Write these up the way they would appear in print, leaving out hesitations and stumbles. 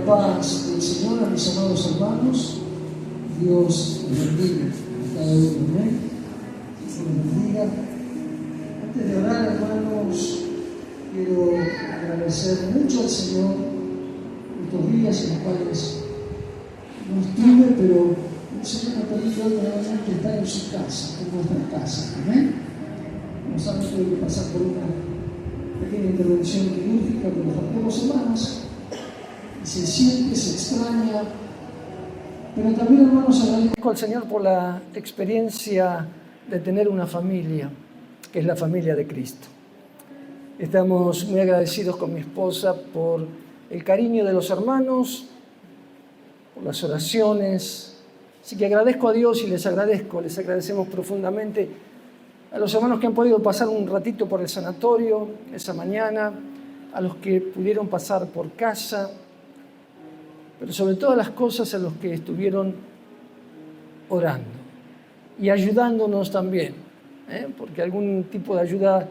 paz del Señor a mis amados hermanos. Dios les bendiga a cada uno. Amén. Dios les bendiga. Antes de orar, hermanos, quiero agradecer mucho al Señor estos días en los cuales no estuve, pero el Señor me permitió nuevamente estar en su casa, en nuestra casa. Amén. Como saben, tuve que pasar por una pequeña intervención quirúrgica por las 2 semanas. Se siente, se extraña, pero también, hermanos, agradezco al Señor por la experiencia de tener una familia, que es la familia de Cristo. Estamos muy agradecidos con mi esposa por el cariño de los hermanos, por las oraciones. Así que agradezco a Dios y les agradecemos profundamente a los hermanos que han podido pasar un ratito por el sanatorio esa mañana, a los que pudieron pasar por casa, pero sobre todas las cosas a los que estuvieron orando y ayudándonos también, porque algún tipo de ayuda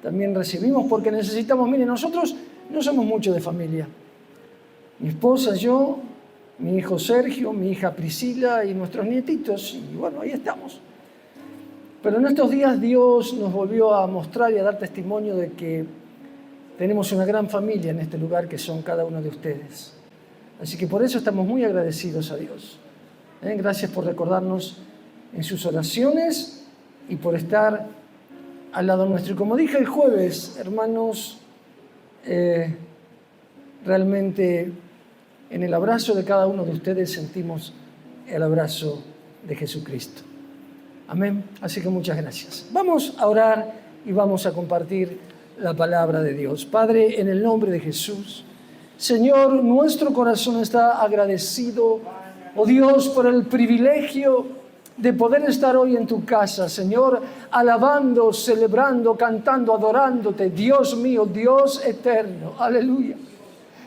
también recibimos, porque necesitamos. Miren, nosotros no somos mucho de familia. Mi esposa, yo, mi hijo Sergio, mi hija Priscila y nuestros nietitos, y bueno, ahí estamos. Pero en estos días Dios nos volvió a mostrar y a dar testimonio de que tenemos una gran familia en este lugar, que son cada uno de ustedes. Así que por eso estamos muy agradecidos a Dios. Gracias por recordarnos en sus oraciones y por estar al lado nuestro. Y como dije el jueves, hermanos, realmente en el abrazo de cada uno de ustedes sentimos el abrazo de Jesucristo. Amén. Así que muchas gracias. Vamos a orar y vamos a compartir la palabra de Dios. Padre, en el nombre de Jesús, Señor, nuestro corazón está agradecido, oh Dios, por el privilegio de poder estar hoy en tu casa, Señor, alabando, celebrando, cantando, adorándote, Dios mío, Dios eterno. Aleluya.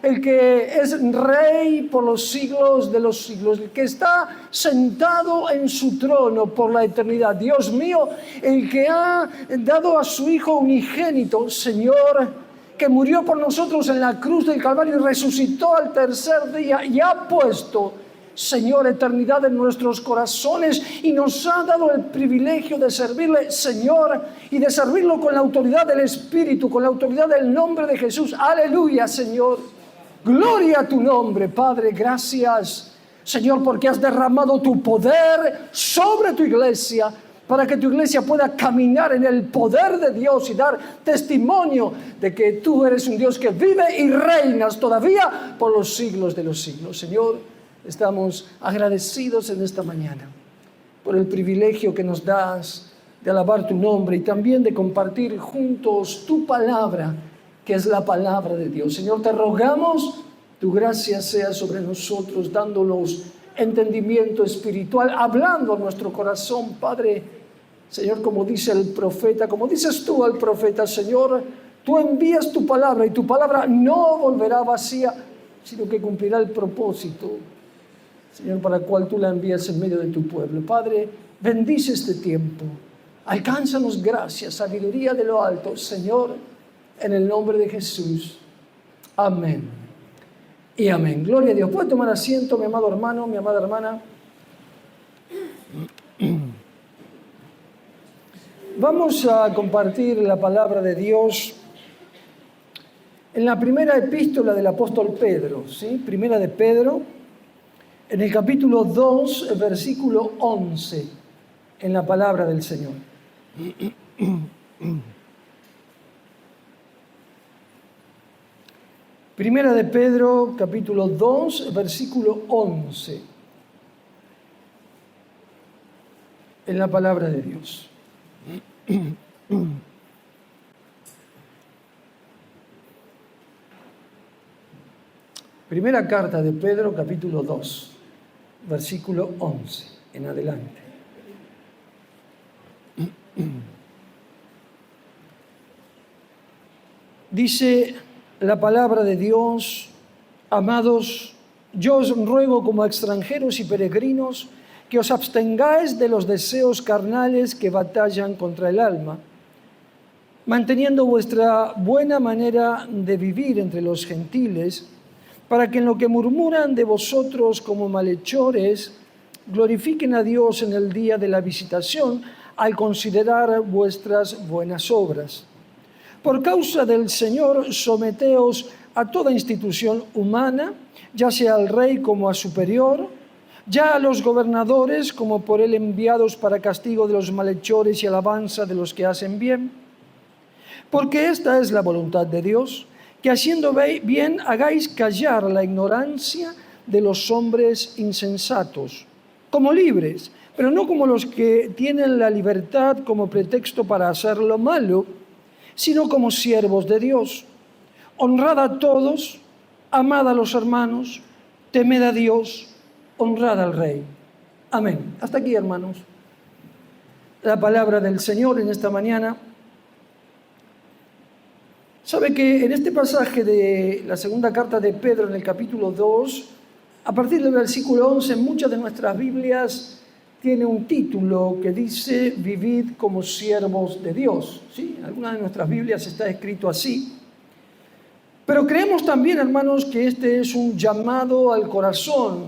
El que es Rey por los siglos de los siglos, el que está sentado en su trono por la eternidad. Dios mío, el que ha dado a su Hijo unigénito, Señor, que murió por nosotros en la cruz del Calvario y resucitó al tercer día y ha puesto, Señor, eternidad en nuestros corazones y nos ha dado el privilegio de servirle, Señor, y de servirlo con la autoridad del Espíritu, con la autoridad del nombre de Jesús. Aleluya, Señor. Gloria a tu nombre, Padre. Gracias, Señor, porque has derramado tu poder sobre tu iglesia, para que tu iglesia pueda caminar en el poder de Dios y dar testimonio de que tú eres un Dios que vive y reinas todavía por los siglos de los siglos. Señor, estamos agradecidos en esta mañana por el privilegio que nos das de alabar tu nombre y también de compartir juntos tu palabra, que es la palabra de Dios. Señor, te rogamos, tu gracia sea sobre nosotros, dándonos entendimiento espiritual, hablando a nuestro corazón, Padre. Señor, como dice el profeta, como dices tú al profeta, Señor, tú envías tu palabra y tu palabra no volverá vacía, sino que cumplirá el propósito, Señor, para el cual tú la envías en medio de tu pueblo. Padre, bendice este tiempo, alcánzanos gracia, sabiduría de lo alto, Señor, en el nombre de Jesús. Amén y amén. Gloria a Dios. ¿Puede tomar asiento, mi amado hermano, mi amada hermana? Vamos a compartir la palabra de Dios en la primera epístola del apóstol Pedro, ¿sí? Primera de Pedro, en el capítulo 2, el versículo 11, en la palabra del Señor. Primera de Pedro, capítulo 2, versículo 11, en la palabra de Dios. Primera carta de Pedro, capítulo 2, versículo 11, en adelante. Dice la palabra de Dios: amados, yo os ruego como extranjeros y peregrinos que os abstengáis de los deseos carnales que batallan contra el alma, manteniendo vuestra buena manera de vivir entre los gentiles, para que en lo que murmuran de vosotros como malhechores, glorifiquen a Dios en el día de la visitación al considerar vuestras buenas obras. Por causa del Señor, someteos a toda institución humana, ya sea al rey como a superior, ya a los gobernadores como por él enviados para castigo de los malhechores y alabanza de los que hacen bien. Porque esta es la voluntad de Dios, que haciendo bien hagáis callar la ignorancia de los hombres insensatos, como libres, pero no como los que tienen la libertad como pretexto para hacer lo malo, sino como siervos de Dios. Honrad a todos, amad a los hermanos, temed a Dios, honrad al Rey. Amén. Hasta aquí, hermanos, la palabra del Señor en esta mañana. Sabe que en este pasaje de la segunda carta de Pedro, en el capítulo 2, a partir del versículo 11, en muchas de nuestras Biblias tiene un título que dice «Vivid como siervos de Dios». ¿Sí? En algunas de nuestras Biblias está escrito así. Pero creemos también, hermanos, que este es un llamado al corazón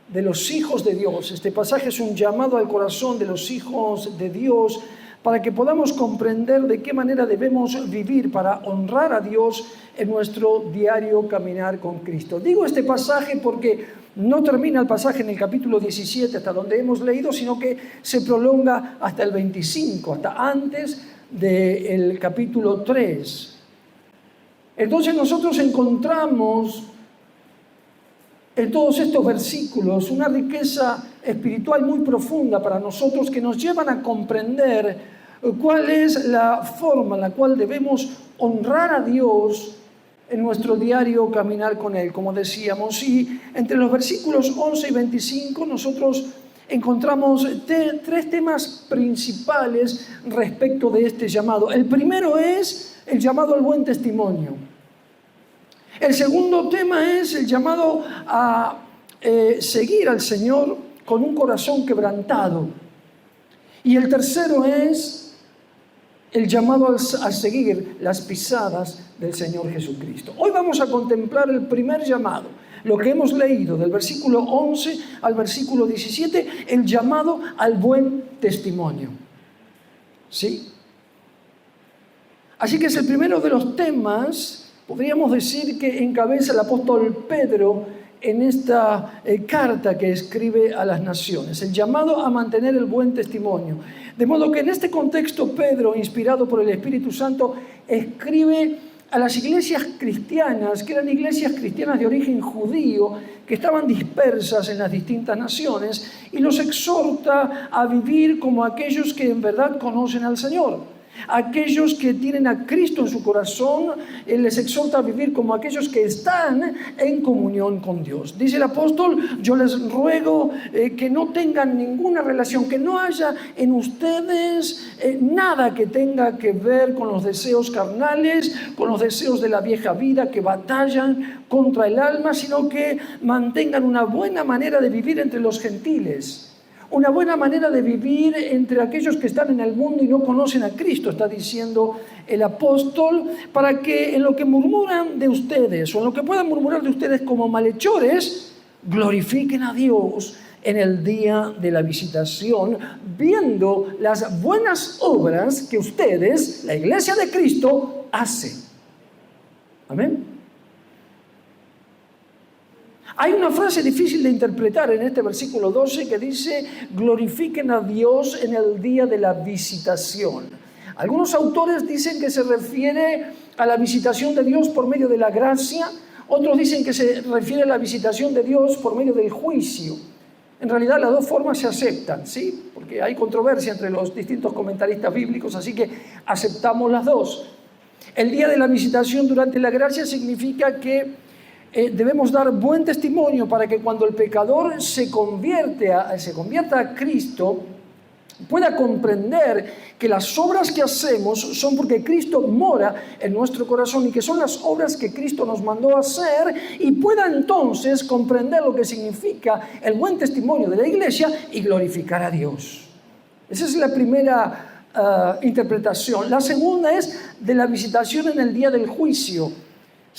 de los hijos de Dios. Este pasaje es un llamado al corazón de los hijos de Dios para que podamos comprender de qué manera debemos vivir para honrar a Dios en nuestro diario caminar con Cristo. Digo este pasaje porque no termina el pasaje en el capítulo 17 hasta donde hemos leído, sino que se prolonga hasta el 25, hasta antes del capítulo 3. Entonces nosotros encontramos en todos estos versículos una riqueza espiritual muy profunda para nosotros que nos llevan a comprender cuál es la forma en la cual debemos honrar a Dios en nuestro diario caminar con Él, como decíamos. Y entre los versículos 11 y 25 nosotros encontramos tres temas principales respecto de este llamado. El primero es el llamado al buen testimonio. El segundo tema es el llamado a seguir al Señor con un corazón quebrantado. Y el tercero es el llamado a seguir las pisadas del Señor Jesucristo. Hoy vamos a contemplar el primer llamado, lo que hemos leído del versículo 11 al versículo 17, el llamado al buen testimonio. ¿Sí? Así que es el primero de los temas, podríamos decir, que encabeza el apóstol Pedro en esta carta que escribe a las naciones, el llamado a mantener el buen testimonio. De modo que en este contexto Pedro, inspirado por el Espíritu Santo, escribe a las iglesias cristianas, que eran iglesias cristianas de origen judío, que estaban dispersas en las distintas naciones, y los exhorta a vivir como aquellos que en verdad conocen al Señor. Aquellos que tienen a Cristo en su corazón, Él les exhorta a vivir como aquellos que están en comunión con Dios. Dice el apóstol: yo les ruego que no tengan ninguna relación, que no haya en ustedes nada que tenga que ver con los deseos carnales, con los deseos de la vieja vida que batallan contra el alma, sino que mantengan una buena manera de vivir entre los gentiles. Una buena manera de vivir entre aquellos que están en el mundo y no conocen a Cristo, está diciendo el apóstol, para que en lo que murmuran de ustedes, o en lo que puedan murmurar de ustedes como malhechores, glorifiquen a Dios en el día de la visitación, viendo las buenas obras que ustedes, la iglesia de Cristo, hacen. Amén. Hay una frase difícil de interpretar en este versículo 12 que dice: glorifiquen a Dios en el día de la visitación. Algunos autores dicen que se refiere a la visitación de Dios por medio de la gracia, otros dicen que se refiere a la visitación de Dios por medio del juicio. En realidad las dos formas se aceptan, ¿sí? Porque hay controversia entre los distintos comentaristas bíblicos, así que aceptamos las dos. El día de la visitación durante la gracia significa que debemos dar buen testimonio para que cuando el pecador se convierta a Cristo, pueda comprender que las obras que hacemos son porque Cristo mora en nuestro corazón y que son las obras que Cristo nos mandó a hacer, y pueda entonces comprender lo que significa el buen testimonio de la iglesia y glorificar a Dios. Esa es la primera interpretación. La segunda es de la visitación en el día del juicio.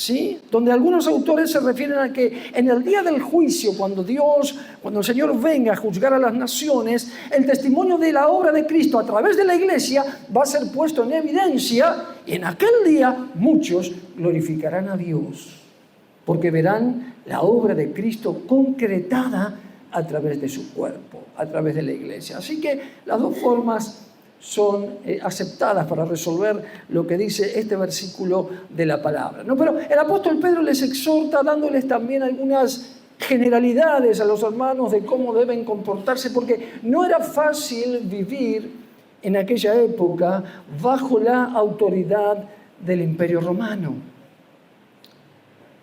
¿sí? Donde algunos autores se refieren a que en el día del juicio, cuando el Señor venga a juzgar a las naciones, el testimonio de la obra de Cristo a través de la iglesia va a ser puesto en evidencia, y en aquel día muchos glorificarán a Dios, porque verán la obra de Cristo concretada a través de su cuerpo, a través de la iglesia. Así que las dos formas son aceptadas para resolver lo que dice este versículo de la palabra, ¿no? Pero el apóstol Pedro les exhorta dándoles también algunas generalidades a los hermanos de cómo deben comportarse, porque no era fácil vivir en aquella época bajo la autoridad del Imperio Romano.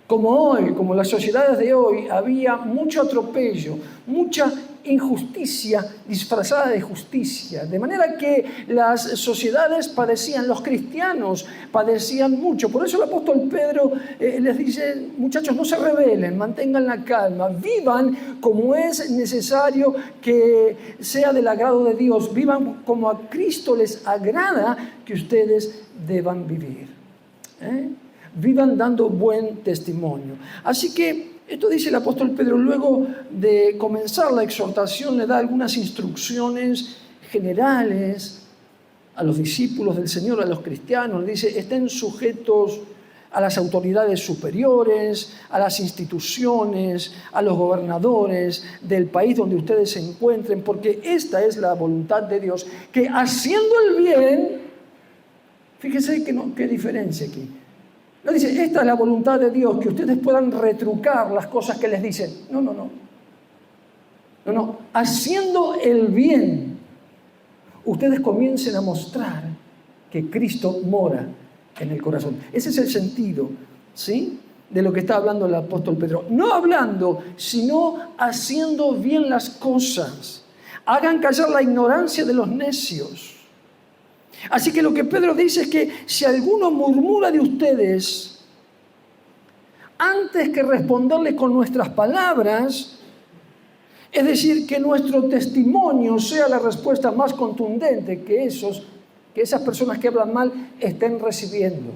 Como hoy, como las sociedades de hoy, había mucho atropello, mucha injusticia disfrazada de justicia. De manera que las sociedades padecían, los cristianos padecían mucho. Por eso el apóstol Pedro les dice, muchachos, no se rebelen, mantengan la calma, vivan como es necesario que sea del agrado de Dios, vivan como a Cristo les agrada que ustedes deban vivir. Vivan dando buen testimonio. Así que esto dice el apóstol Pedro. Luego de comenzar la exhortación, le da algunas instrucciones generales a los discípulos del Señor, a los cristianos. Le dice, estén sujetos a las autoridades superiores, a las instituciones, a los gobernadores del país donde ustedes se encuentren, porque esta es la voluntad de Dios, que haciendo el bien, fíjese qué diferencia aquí. No dice, esta es la voluntad de Dios, que ustedes puedan retrucar las cosas que les dicen. No. Haciendo el bien, ustedes comiencen a mostrar que Cristo mora en el corazón. Ese es el sentido, ¿sí?, de lo que está hablando el apóstol Pedro. No hablando, sino haciendo bien las cosas. Hagan callar la ignorancia de los necios. Así que lo que Pedro dice es que si alguno murmura de ustedes, antes que responderle con nuestras palabras, es decir, que nuestro testimonio sea la respuesta más contundente que esas personas que hablan mal estén recibiendo.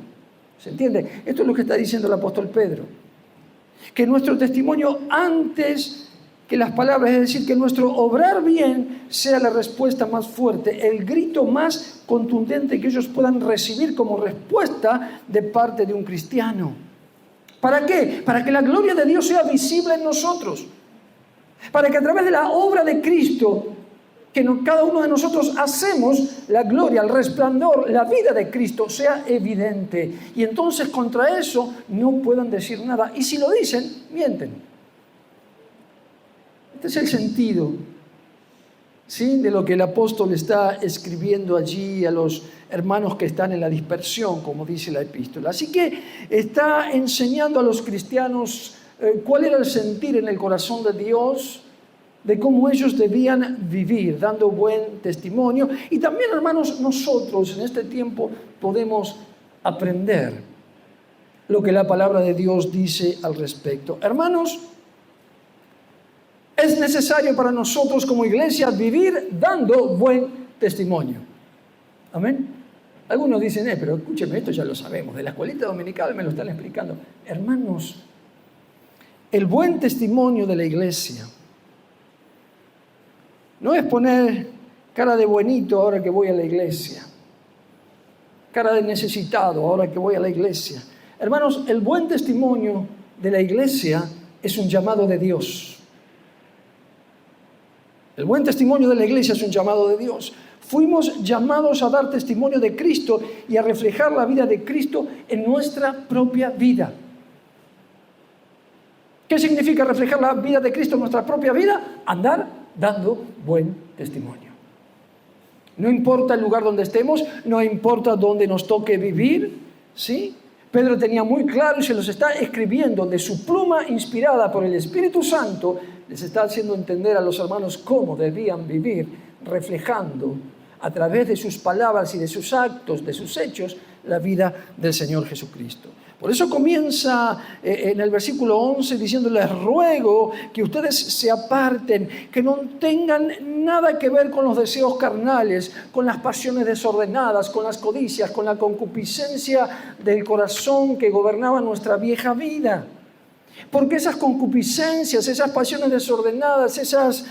¿Se entiende? Esto es lo que está diciendo el apóstol Pedro. Que nuestro testimonio antes que las palabras, es decir, que nuestro obrar bien sea la respuesta más fuerte, el grito más contundente que ellos puedan recibir como respuesta de parte de un cristiano. ¿Para qué? Para que la gloria de Dios sea visible en nosotros. Para que a través de la obra de Cristo, que cada uno de nosotros hacemos, la gloria, el resplandor, la vida de Cristo sea evidente. Y entonces contra eso no puedan decir nada. Y si lo dicen, mienten. Este es el sentido, ¿sí?, de lo que el apóstol está escribiendo allí a los hermanos que están en la dispersión, como dice la epístola. Así que está enseñando a los cristianos cuál era el sentir en el corazón de Dios, de cómo ellos debían vivir, dando buen testimonio. Y también, hermanos, nosotros en este tiempo podemos aprender lo que la palabra de Dios dice al respecto. Hermanos, es necesario para nosotros como iglesia vivir dando buen testimonio. Amén. Algunos dicen, pero escúcheme, esto ya lo sabemos, de la escuelita dominical me lo están explicando. Hermanos, el buen testimonio de la iglesia no es poner cara de buenito ahora que voy a la iglesia, cara de necesitado ahora que voy a la iglesia. Hermanos, el buen testimonio de la iglesia es un llamado de Dios. El buen testimonio de la iglesia es un llamado de Dios. Fuimos llamados a dar testimonio de Cristo y a reflejar la vida de Cristo en nuestra propia vida. ¿Qué significa reflejar la vida de Cristo en nuestra propia vida? Andar dando buen testimonio. No importa el lugar donde estemos, no importa dónde nos toque vivir, ¿sí? Pedro tenía muy claro y se los está escribiendo de su pluma inspirada por el Espíritu Santo. Les está haciendo entender a los hermanos cómo debían vivir, reflejando a través de sus palabras y de sus actos, de sus hechos, la vida del Señor Jesucristo. Por eso comienza en el versículo 11 diciendo, les ruego que ustedes se aparten, que no tengan nada que ver con los deseos carnales, con las pasiones desordenadas, con las codicias, con la concupiscencia del corazón que gobernaba nuestra vieja vida. Porque esas concupiscencias, esas pasiones desordenadas, esos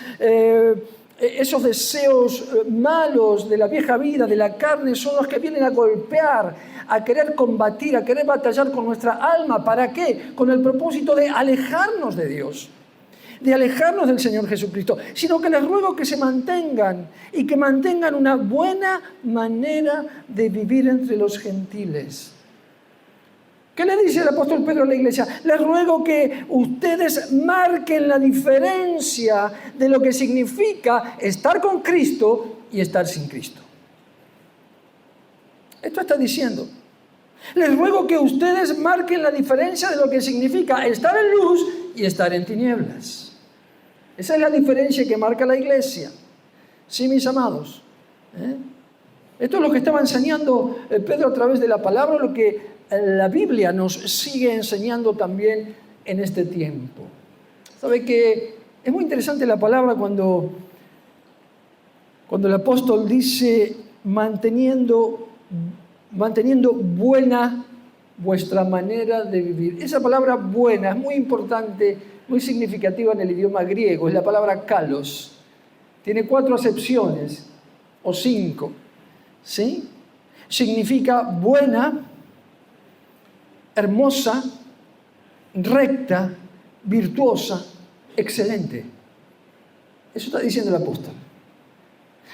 deseos malos de la vieja vida, de la carne, son los que vienen a golpear, a querer combatir, a querer batallar con nuestra alma. ¿Para qué? Con el propósito de alejarnos de Dios, de alejarnos del Señor Jesucristo. Sino que les ruego que se mantengan y que mantengan una buena manera de vivir entre los gentiles. ¿Qué le dice el apóstol Pedro a la iglesia? Les ruego que ustedes marquen la diferencia de lo que significa estar con Cristo y estar sin Cristo. Esto está diciendo. Les ruego que ustedes marquen la diferencia de lo que significa estar en luz y estar en tinieblas. Esa es la diferencia que marca la iglesia. Sí, mis amados. Esto es lo que estaba enseñando Pedro a través de la palabra, lo que la Biblia nos sigue enseñando también en este tiempo. ¿Sabe que es muy interesante la palabra cuando el apóstol dice manteniendo buena vuestra manera de vivir? Esa palabra buena es muy importante, muy significativa en el idioma griego, es la palabra kalos. Tiene 4 acepciones o 5, ¿sí? Significa buena, hermosa, recta, virtuosa, excelente. Eso está diciendo el apóstol.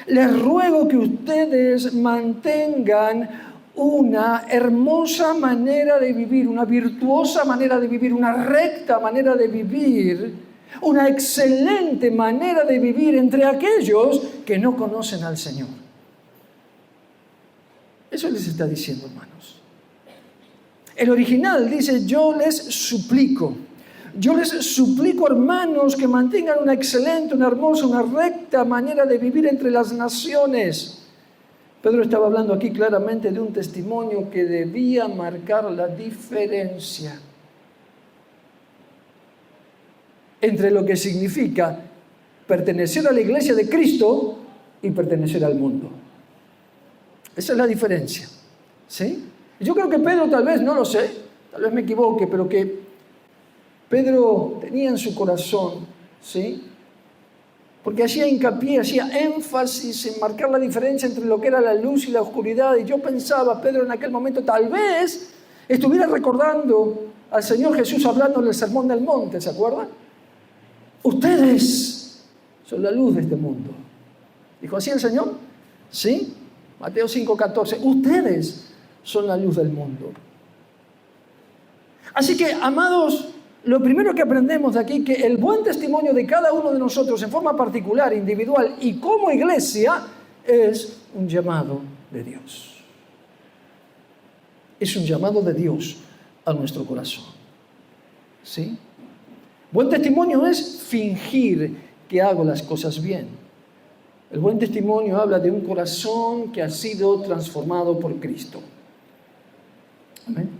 Les ruego que ustedes mantengan una hermosa manera de vivir, una virtuosa manera de vivir, una recta manera de vivir, una excelente manera de vivir entre aquellos que no conocen al Señor. Eso les está diciendo, hermanos. El original dice, yo les suplico, hermanos, que mantengan una excelente, una hermosa, una recta manera de vivir entre las naciones. Pedro estaba hablando aquí claramente de un testimonio que debía marcar la diferencia entre lo que significa pertenecer a la iglesia de Cristo y pertenecer al mundo. Esa es la diferencia, ¿sí? Yo creo que Pedro, tal vez, no lo sé, tal vez me equivoque, pero que Pedro tenía en su corazón, ¿sí? Porque hacía hincapié, hacía énfasis en marcar la diferencia entre lo que era la luz y la oscuridad. Y yo pensaba, Pedro en aquel momento tal vez estuviera recordando al Señor Jesús hablando en el Sermón del Monte, ¿se acuerdan? Ustedes son la luz de este mundo. ¿Dijo así el Señor? ¿Sí? Mateo 5:14. Ustedes son la luz del mundo. Así que, amados, lo primero que aprendemos de aquí, que el buen testimonio de cada uno de nosotros en forma particular, individual y como iglesia, es un llamado de Dios. Es un llamado de Dios a nuestro corazón. ¿Sí? Buen testimonio es fingir que hago las cosas bien. El buen testimonio habla de un corazón que ha sido transformado por Cristo. Amén.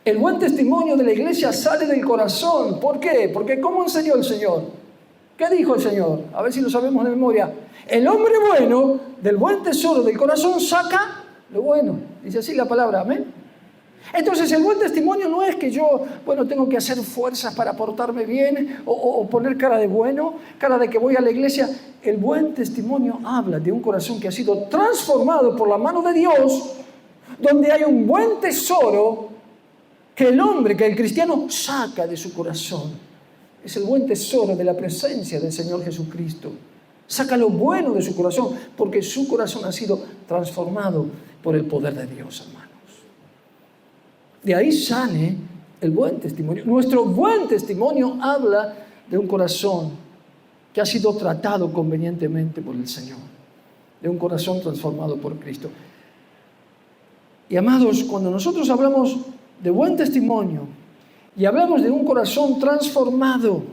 El buen testimonio de la iglesia sale del corazón. ¿Por qué? Porque ¿cómo enseñó el Señor? ¿Qué dijo el Señor? A ver si lo sabemos de memoria. El hombre bueno del buen tesoro del corazón saca lo bueno. Dice así la palabra, amén. Entonces el buen testimonio no es que yo, tengo que hacer fuerzas para portarme bien o poner cara de bueno, cara de que voy a la iglesia. El buen testimonio habla de un corazón que ha sido transformado por la mano de Dios, donde hay un buen tesoro que el cristiano saca de su corazón. Es el buen tesoro de la presencia del Señor Jesucristo. Saca lo bueno de su corazón, porque su corazón ha sido transformado por el poder de Dios, hermanos. De ahí sale el buen testimonio. Nuestro buen testimonio habla de un corazón que ha sido tratado convenientemente por el Señor, de un corazón transformado por Cristo. Y amados, cuando nosotros hablamos de buen testimonio y hablamos de un corazón transformado,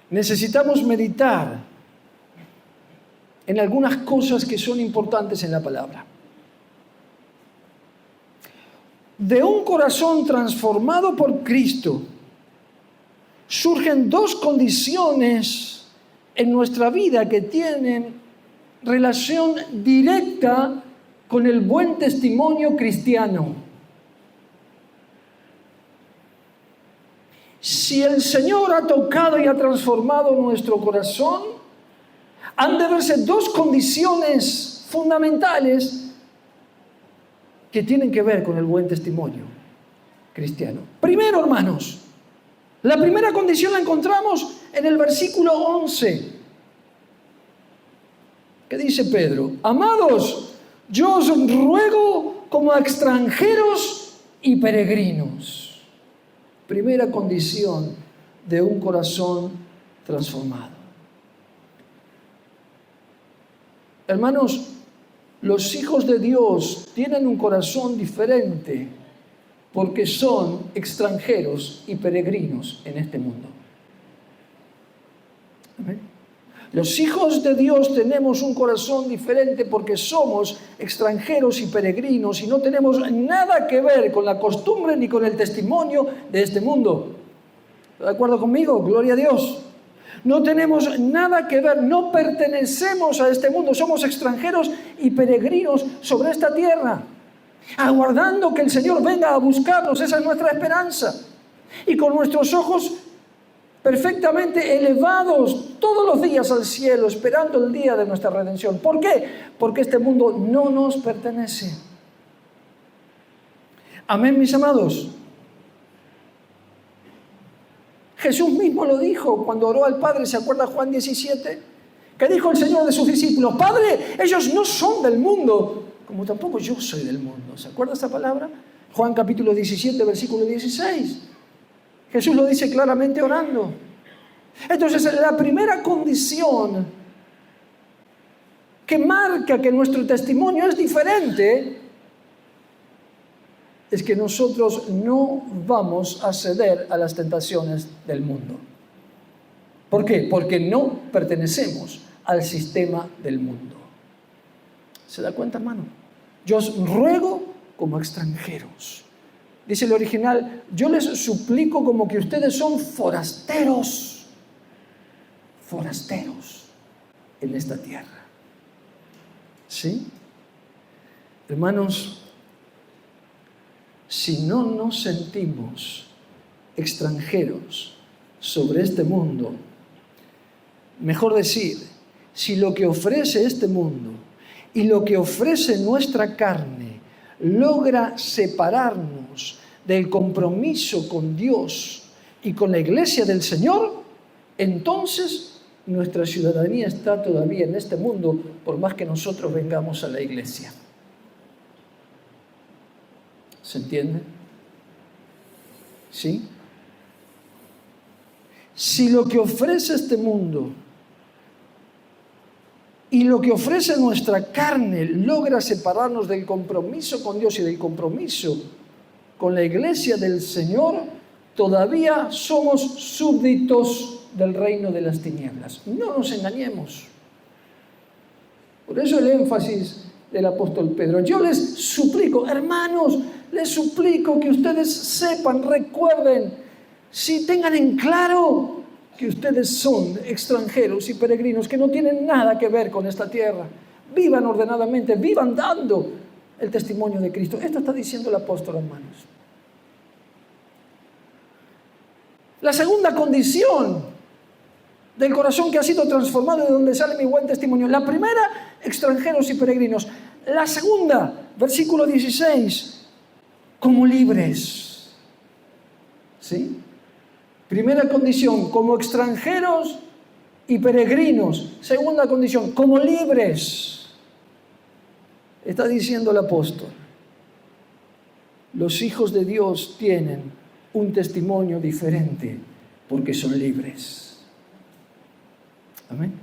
necesitamos meditar en algunas cosas que son importantes en la palabra. de un corazón transformado por Cristo, surgen dos condiciones en nuestra vida que tienen relación directa con el buen testimonio cristiano. Si el Señor ha tocado y ha transformado nuestro corazón, han de verse dos condiciones fundamentales que tienen que ver con el buen testimonio cristiano. Primero, hermanos, la primera condición la encontramos en el versículo 11, que dice Pedro: amados, yo os ruego como a extranjeros y peregrinos. Primera condición de un corazón transformado. Hermanos, los hijos de Dios tienen un corazón diferente porque son extranjeros y peregrinos en este mundo. ¿Amén? Los hijos de Dios tenemos un corazón diferente porque somos extranjeros y peregrinos y no tenemos nada que ver con la costumbre ni con el testimonio de este mundo. ¿Está de acuerdo conmigo? Gloria a Dios. No tenemos nada que ver, no pertenecemos a este mundo, somos extranjeros y peregrinos sobre esta tierra, aguardando que el Señor venga a buscarnos. Esa es nuestra esperanza. Y con nuestros ojos perfectamente elevados todos los días al cielo, esperando el día de nuestra redención. ¿Por qué? Porque este mundo no nos pertenece. Amén, mis amados. Jesús mismo lo dijo cuando oró al Padre. ¿Se acuerda Juan 17? Que dijo el Señor de sus discípulos: Padre, ellos no son del mundo, como tampoco yo soy del mundo. ¿Se acuerda esa palabra? Juan capítulo 17, versículo 16. Jesús lo dice claramente orando. Entonces, la primera condición que marca que nuestro testimonio es diferente es que nosotros no vamos a ceder a las tentaciones del mundo. ¿Por qué? Porque no pertenecemos al sistema del mundo. ¿Se da cuenta, hermano? Yo os ruego como extranjeros. Dice el original: yo les suplico como que ustedes son forasteros. Forasteros en esta tierra. ¿Sí? Hermanos, si no nos sentimos extranjeros sobre este mundo, mejor decir, si lo que ofrece este mundo y lo que ofrece nuestra carne logra separarnos del compromiso con Dios y con la iglesia del Señor, entonces nuestra ciudadanía está todavía en este mundo, por más que nosotros vengamos a la iglesia. ¿Se entiende? ¿Sí? Si lo que ofrece este mundo y lo que ofrece nuestra carne logra separarnos del compromiso con Dios y del compromiso con la iglesia del Señor, todavía somos súbditos del reino de las tinieblas. No nos engañemos. Por eso el énfasis del apóstol Pedro. Yo les suplico, hermanos, les suplico que ustedes sepan, recuerden, si tengan en claro que ustedes son extranjeros y peregrinos, que no tienen nada que ver con esta tierra. Vivan ordenadamente, vivan dando el testimonio de Cristo. Esto está diciendo el apóstol, hermanos. La segunda condición del corazón que ha sido transformado, de donde sale mi buen testimonio. La primera, extranjeros y peregrinos. La segunda, versículo 16, como libres. ¿Sí? Primera condición, como extranjeros y peregrinos. Segunda condición, como libres. Está diciendo el apóstol. Los hijos de Dios tienen un testimonio diferente porque son libres. Amén.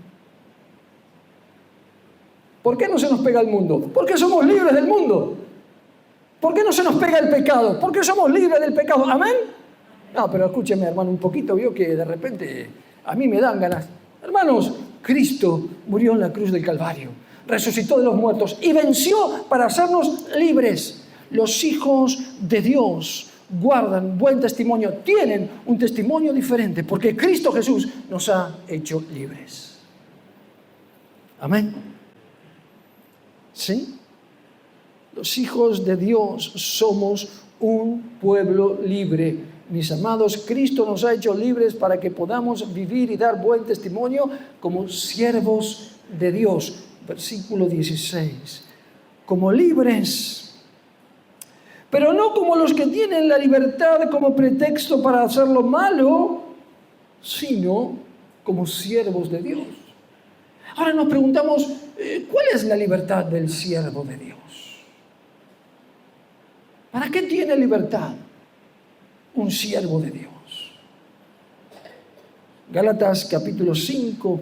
¿Por qué no se nos pega el mundo? Porque somos libres del mundo. ¿Por qué no se nos pega el pecado? Porque somos libres del pecado. Amén. No, pero escúcheme, hermano, un poquito vio que de repente a mí me dan ganas. Hermanos, Cristo murió en la cruz del Calvario, resucitó de los muertos y venció para hacernos libres. Los hijos de Dios guardan buen testimonio, tienen un testimonio diferente, porque Cristo Jesús nos ha hecho libres. Amén. ¿Sí? Los hijos de Dios somos un pueblo libre. Mis amados, Cristo nos ha hecho libres para que podamos vivir y dar buen testimonio como siervos de Dios. Versículo 16. Como libres, pero no como los que tienen la libertad como pretexto para hacer lo malo, sino como siervos de Dios. Ahora nos preguntamos, ¿cuál es la libertad del siervo de Dios? ¿Para qué tiene libertad un siervo de Dios? Gálatas capítulo 5,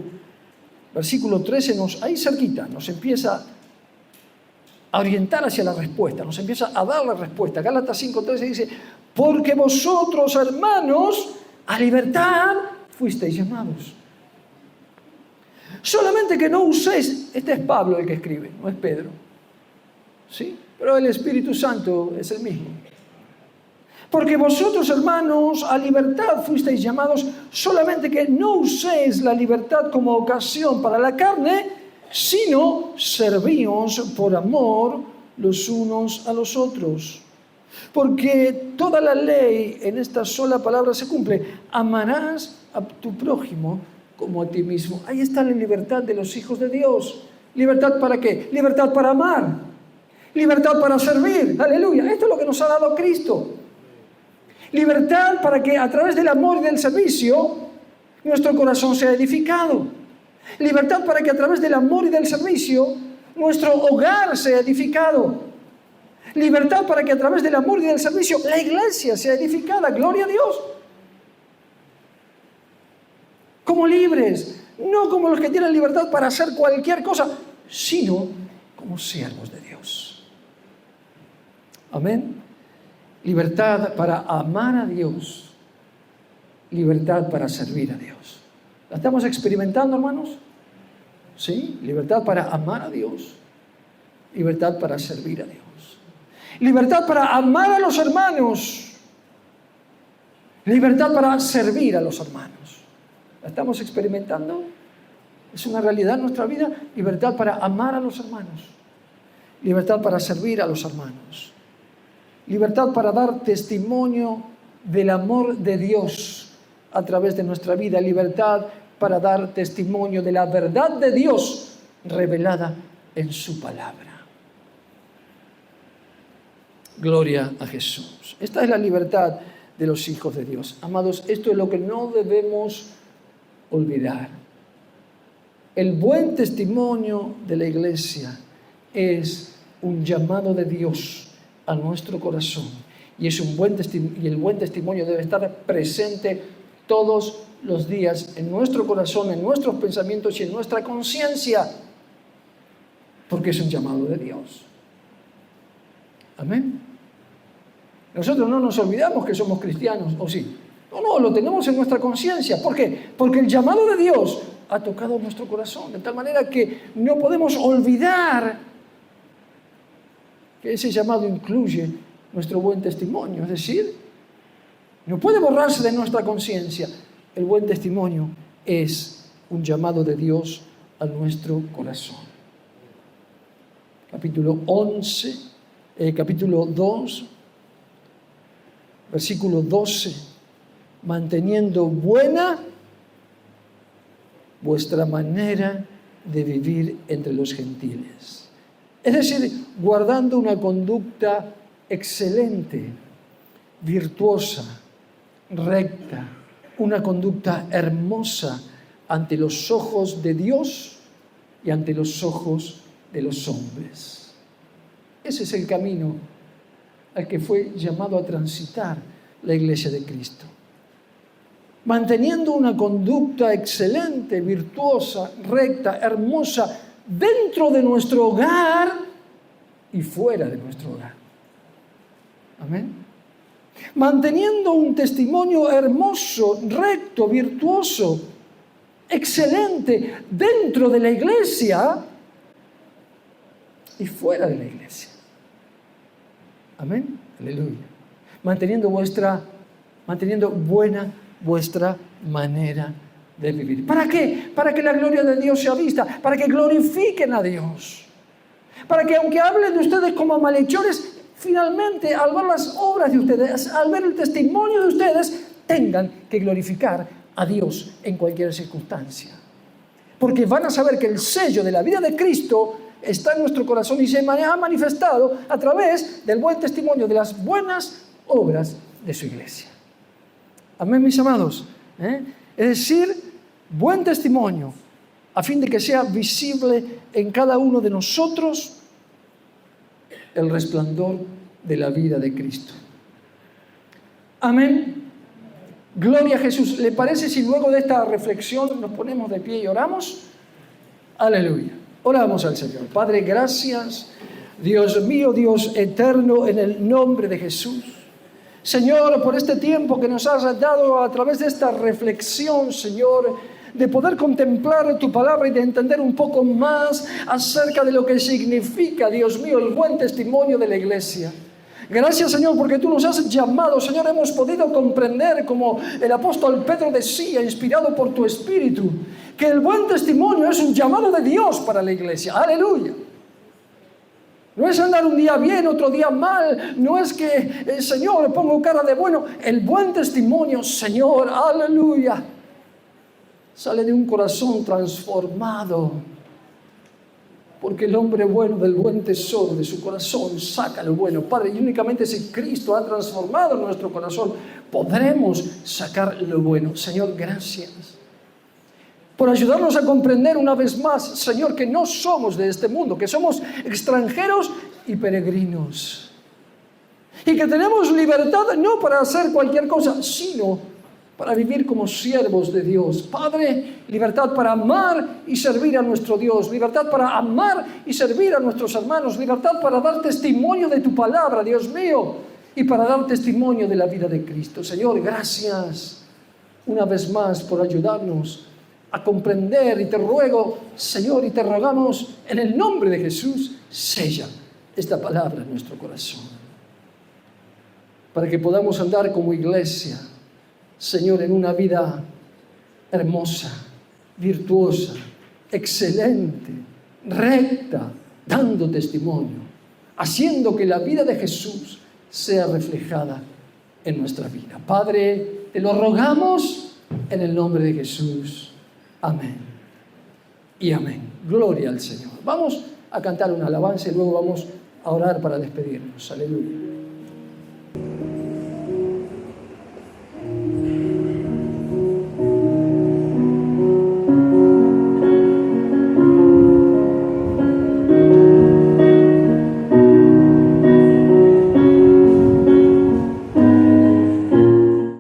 versículo 13, ahí cerquita, nos empieza a orientar hacia la respuesta, nos empieza a dar la respuesta. Gálatas 5:13 dice, porque vosotros, hermanos, a libertad fuisteis llamados. Solamente que no uséis, este es Pablo el que escribe, no es Pedro, ¿sí? Pero el Espíritu Santo es el mismo. Porque vosotros, hermanos, a libertad fuisteis llamados, solamente que no uséis la libertad como ocasión para la carne, sino servíos por amor los unos a los otros. Porque toda la ley en esta sola palabra se cumple. Amarás a tu prójimo como a ti mismo. Ahí está la libertad de los hijos de Dios. ¿Libertad para qué? Libertad para amar. Libertad para servir. Aleluya. Esto es lo que nos ha dado Cristo. Libertad para que a través del amor y del servicio nuestro corazón sea edificado. Libertad para que a través del amor y del servicio nuestro hogar sea edificado. Libertad para que a través del amor y del servicio la iglesia sea edificada. Gloria a Dios. Como libres, no como los que tienen libertad para hacer cualquier cosa, sino como siervos de Dios. Amén. Libertad para amar a Dios. Libertad para servir a Dios. ¿La estamos experimentando, hermanos? Sí, libertad para amar a Dios. Libertad para servir a Dios. Libertad para amar a los hermanos. Libertad para servir a los hermanos. ¿La estamos experimentando? Es una realidad en nuestra vida. Libertad para amar a los hermanos. Libertad para servir a los hermanos. Libertad para dar testimonio del amor de Dios a través de nuestra vida. Libertad para dar testimonio de la verdad de Dios revelada en su palabra. Gloria a Jesús. Esta es la libertad de los hijos de Dios. Amados, esto es lo que no debemos olvidar. El buen testimonio de la iglesia es un llamado de Dios a nuestro corazón. Y el buen testimonio debe estar presente todos los días en nuestro corazón, en nuestros pensamientos y en nuestra conciencia, porque es un llamado de Dios. Amén. Nosotros no nos olvidamos que somos cristianos, ¿o sí? No, lo tenemos en nuestra conciencia. ¿Por qué? Porque el llamado de Dios ha tocado nuestro corazón, de tal manera que no podemos olvidar que ese llamado incluye nuestro buen testimonio. Es decir, no puede borrarse de nuestra conciencia. El buen testimonio es un llamado de Dios a nuestro corazón. Capítulo 2, versículo 12. Manteniendo buena vuestra manera de vivir entre los gentiles. Es decir, guardando una conducta excelente, virtuosa, recta, una conducta hermosa ante los ojos de Dios y ante los ojos de los hombres. Ese es el camino al que fue llamado a transitar la Iglesia de Cristo. Manteniendo una conducta excelente, virtuosa, recta, hermosa, dentro de nuestro hogar y fuera de nuestro hogar. Amén. Manteniendo un testimonio hermoso, recto, virtuoso, excelente dentro de la iglesia y fuera de la iglesia. Amén. Aleluya. Manteniendo buena vuestra manera de vivir. ¿Para qué? Para que la gloria de Dios sea vista, para que glorifiquen a Dios. Para que aunque hablen de ustedes como malhechores, finalmente al ver las obras de ustedes, al ver el testimonio de ustedes, tengan que glorificar a Dios en cualquier circunstancia. Porque van a saber que el sello de la vida de Cristo está en nuestro corazón y se ha manifestado a través del buen testimonio de las buenas obras de su iglesia. Amén, mis amados. Es decir, buen testimonio, a fin de que sea visible en cada uno de nosotros el resplandor de la vida de Cristo. Amén. Gloria a Jesús. ¿Le parece si luego de esta reflexión nos ponemos de pie y oramos? Aleluya. Oramos al Señor. Padre, gracias, Dios mío, Dios eterno, en el nombre de Jesús. Señor, por este tiempo que nos has dado a través de esta reflexión, Señor, de poder contemplar tu palabra y de entender un poco más acerca de lo que significa, Dios mío, el buen testimonio de la iglesia. Gracias, Señor, porque tú nos has llamado, Señor, hemos podido comprender, como el apóstol Pedro decía, inspirado por tu Espíritu, que el buen testimonio es un llamado de Dios para la iglesia. Aleluya. No es andar un día bien, otro día mal. No es que, Señor, pongo cara de bueno. El buen testimonio, Señor, aleluya, sale de un corazón transformado. Porque el hombre bueno del buen tesoro de su corazón saca lo bueno. Padre, y únicamente si Cristo ha transformado nuestro corazón, podremos sacar lo bueno. Señor, gracias por ayudarnos a comprender una vez más, Señor, que no somos de este mundo, que somos extranjeros y peregrinos. Y que tenemos libertad no para hacer cualquier cosa, sino para vivir como siervos de Dios. Padre, libertad para amar y servir a nuestro Dios, libertad para amar y servir a nuestros hermanos, libertad para dar testimonio de tu palabra, Dios mío, y para dar testimonio de la vida de Cristo. Señor, gracias una vez más por ayudarnos a comprender, y te ruego, Señor, y te rogamos en el nombre de Jesús, sella esta palabra en nuestro corazón, para que podamos andar como iglesia, Señor, en una vida hermosa, virtuosa, excelente, recta, dando testimonio, haciendo que la vida de Jesús sea reflejada en nuestra vida. Padre, te lo rogamos en el nombre de Jesús. Amén y amén. Gloria al Señor. Vamos a cantar una alabanza y luego vamos a orar para despedirnos. Aleluya.